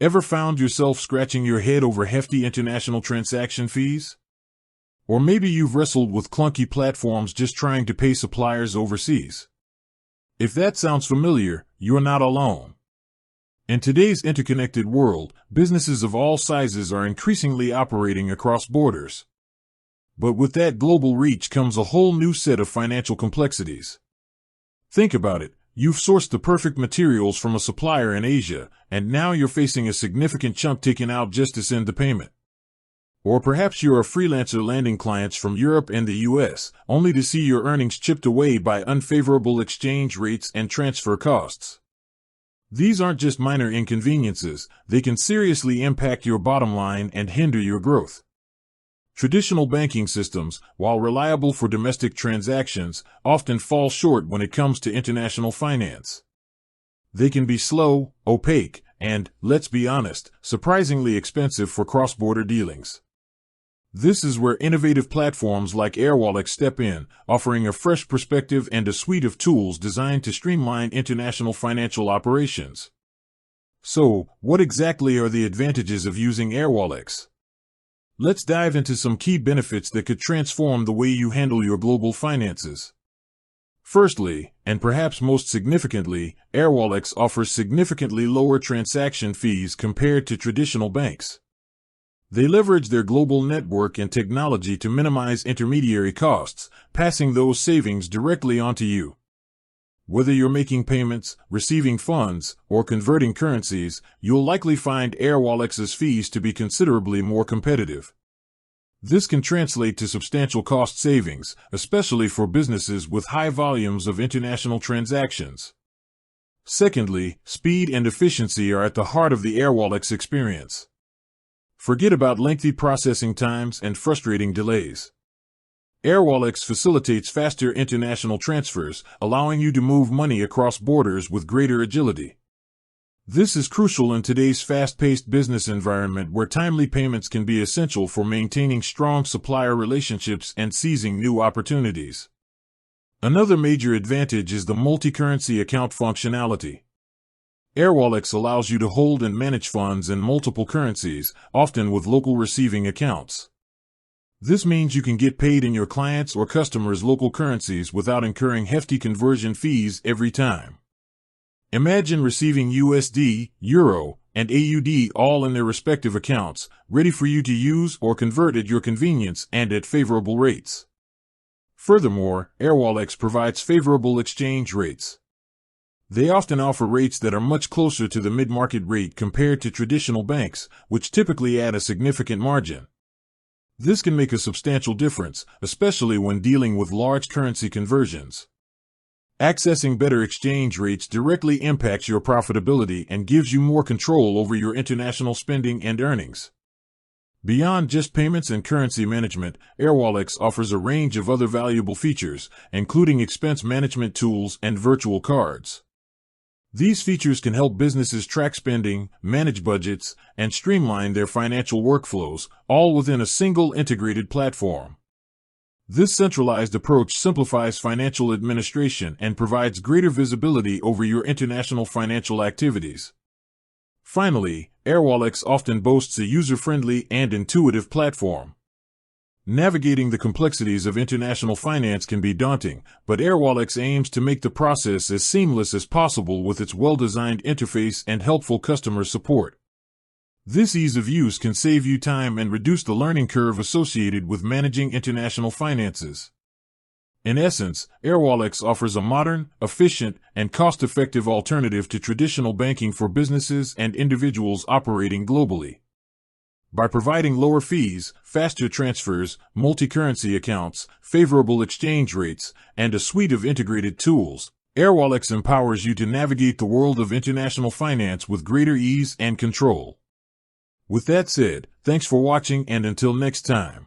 Ever found yourself scratching your head over hefty international transaction fees? Or maybe you've wrestled with clunky platforms just trying to pay suppliers overseas. If that sounds familiar, you're not alone. In today's interconnected world, businesses of all sizes are increasingly operating across borders. But with that global reach comes a whole new set of financial complexities. Think about it. You've sourced the perfect materials from a supplier in Asia, and now you're facing a significant chunk taken out just to send the payment. Or perhaps you're a freelancer landing clients from Europe and the US, only to see your earnings chipped away by unfavorable exchange rates and transfer costs. These aren't just minor inconveniences, they can seriously impact your bottom line and hinder your growth. Traditional banking systems, while reliable for domestic transactions, often fall short when it comes to international finance. They can be slow, opaque, and, let's be honest, surprisingly expensive for cross-border dealings. This is where innovative platforms like Airwallex step in, offering a fresh perspective and a suite of tools designed to streamline international financial operations. So, what exactly are the advantages of using Airwallex? Let's dive into some key benefits that could transform the way you handle your global finances. Firstly, and perhaps most significantly, Airwallex offers significantly lower transaction fees compared to traditional banks. They leverage their global network and technology to minimize intermediary costs, passing those savings directly onto you. Whether you're making payments, receiving funds, or converting currencies, you'll likely find Airwallex's fees to be considerably more competitive. This can translate to substantial cost savings, especially for businesses with high volumes of international transactions. Secondly, speed and efficiency are at the heart of the Airwallex experience. Forget about lengthy processing times and frustrating delays. Airwallex facilitates faster international transfers, allowing you to move money across borders with greater agility. This is crucial in today's fast-paced business environment where timely payments can be essential for maintaining strong supplier relationships and seizing new opportunities. Another major advantage is the multi-currency account functionality. Airwallex allows you to hold and manage funds in multiple currencies, often with local receiving accounts. This means you can get paid in your clients' or customers' local currencies without incurring hefty conversion fees every time. Imagine receiving USD, Euro, and AUD all in their respective accounts, ready for you to use or convert at your convenience and at favorable rates. Furthermore, Airwallex provides favorable exchange rates. They often offer rates that are much closer to the mid-market rate compared to traditional banks, which typically add a significant margin. This can make a substantial difference, especially when dealing with large currency conversions. Accessing better exchange rates directly impacts your profitability and gives you more control over your international spending and earnings. Beyond just payments and currency management, Airwallex offers a range of other valuable features, including expense management tools and virtual cards. These features can help businesses track spending, manage budgets, and streamline their financial workflows, all within a single integrated platform. This centralized approach simplifies financial administration and provides greater visibility over your international financial activities. Finally, Airwallex often boasts a user-friendly and intuitive platform. Navigating the complexities of international finance can be daunting, but Airwallex aims to make the process as seamless as possible with its well-designed interface and helpful customer support. This ease of use can save you time and reduce the learning curve associated with managing international finances. In essence, Airwallex offers a modern, efficient, and cost-effective alternative to traditional banking for businesses and individuals operating globally. By providing lower fees, faster transfers, multi-currency accounts, favorable exchange rates, and a suite of integrated tools, Airwallex empowers you to navigate the world of international finance with greater ease and control. With that said, thanks for watching and until next time.